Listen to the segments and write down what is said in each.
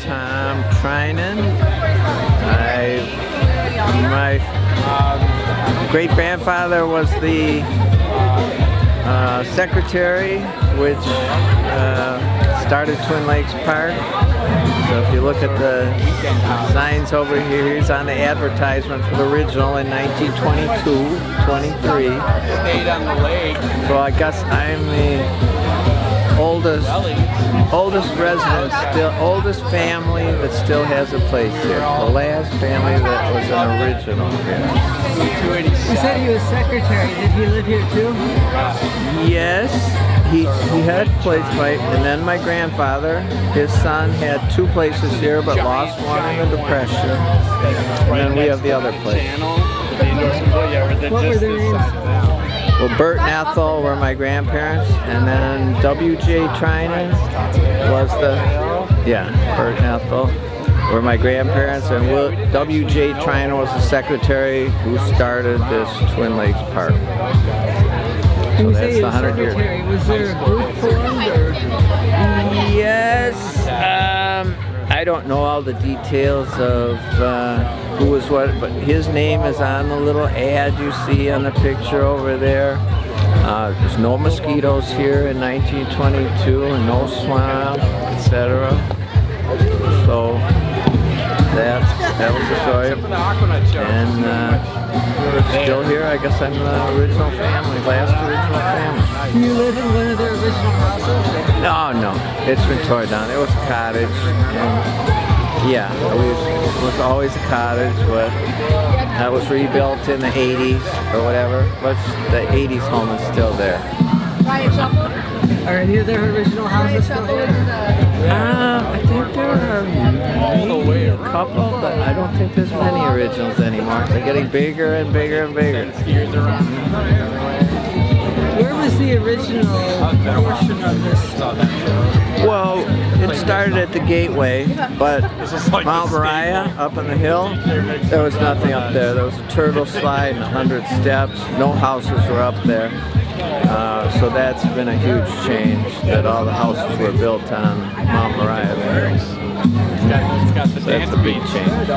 Tom Trinan. My great-grandfather was the secretary, which started Twin Lakes Park. So if you look at the signs over here, he's on the advertisement for the original in 1922, 23. Stayed on the lake. So I guess I'm the oldest resident, oldest family that still has a place here. The last family that was an original here. You said he was secretary. Did he live here too? Yes, he had a place, and then my grandfather, his son, had two places here, but lost one in the Depression. And then we have the other place. What were their names? Well, Bert and Ethel were my grandparents, and then W.J. Trinan was Bert and Ethel were my grandparents, and W.J. Trinan was the secretary who started this Twin Lakes Park. So that's the 100 years. Was there a group formed, or? Yes. I don't know all the details of who was what, but his name is on the little ad you see on the picture over there. There's no mosquitoes here in 1922, and no swamp, etc. So that was the story. And we're still here. I guess I'm the original family, last original family. Do you live in one of their original houses? No, it's been torn down. It was a cottage, and yeah, it was always a cottage, but that was rebuilt in the 80s or whatever. But the 80s home is still there. Are any of their original houses still here? I think there are maybe a couple, but I don't think there's many originals anymore. They're getting bigger and bigger and bigger. Where was the original portion of this? Well, it started at the Gateway, but Mount Moriah up on the hill, there was nothing up there. There was a turtle slide and 100 steps. No houses were up there. So that's been a huge change, that all the houses were built on Mount Moriah there. So that's a big change.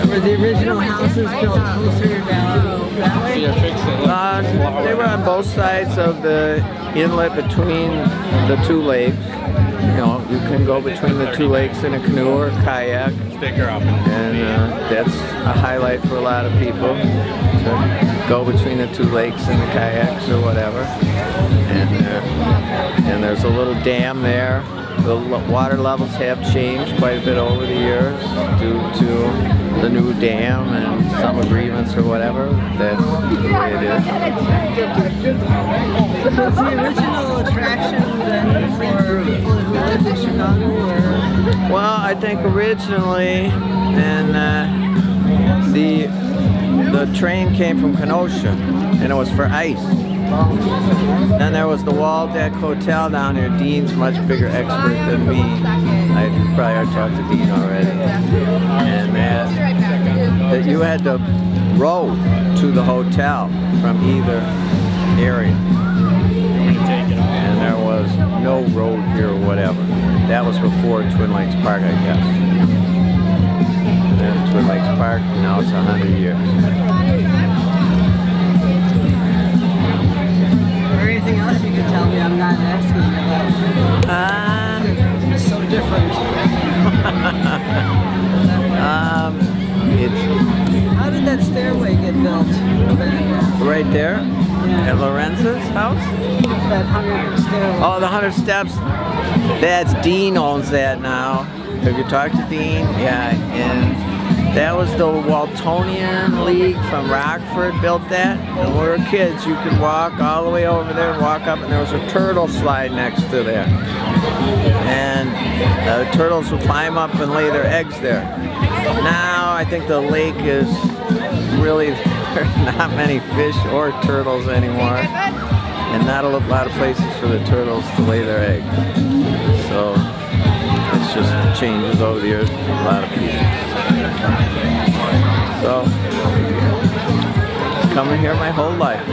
Were the original houses built closer down that way? They were on both sides of the inlet between the two lakes. You know, you can go between the two lakes in a canoe or a kayak. And that's a highlight for a lot of people, to go between the two lakes in the kayaks or whatever. And there's a little dam there. The water levels have changed quite a bit over the years due to the new dam and some agreements or whatever. That's the way it is. Was the original attraction then for people who lived in Chicago, or? Well, I think originally, and the train came from Kenosha, and it was for ice. Then there was the Waldeck Hotel down here. Dean's much bigger expert than me. I probably already talked to Dean already. And that you had to row to the hotel from either area. And there was no road here or whatever. That was before Twin Lakes Park, I guess. And then Twin Lakes Park, now it's 100 years. Anything else you can tell me I'm not asking about? It's so different. How did that stairway get built? Right there? Yeah. At Lorenzo's house? That 100 stairway. Oh, the 100 steps? That's Dean owns that now. Have you talked to Dean? Yeah, and that was the Waltonian League from Rockford built that. And when we were kids, you could walk all the way over there and walk up, and there was a turtle slide next to there. And the turtles would climb up and lay their eggs there. Now, I think the lake is really, there's not many fish or turtles anymore. And not a lot of places for the turtles to lay their eggs. So, it's just changes over the years for a lot of people. So, coming here my whole life.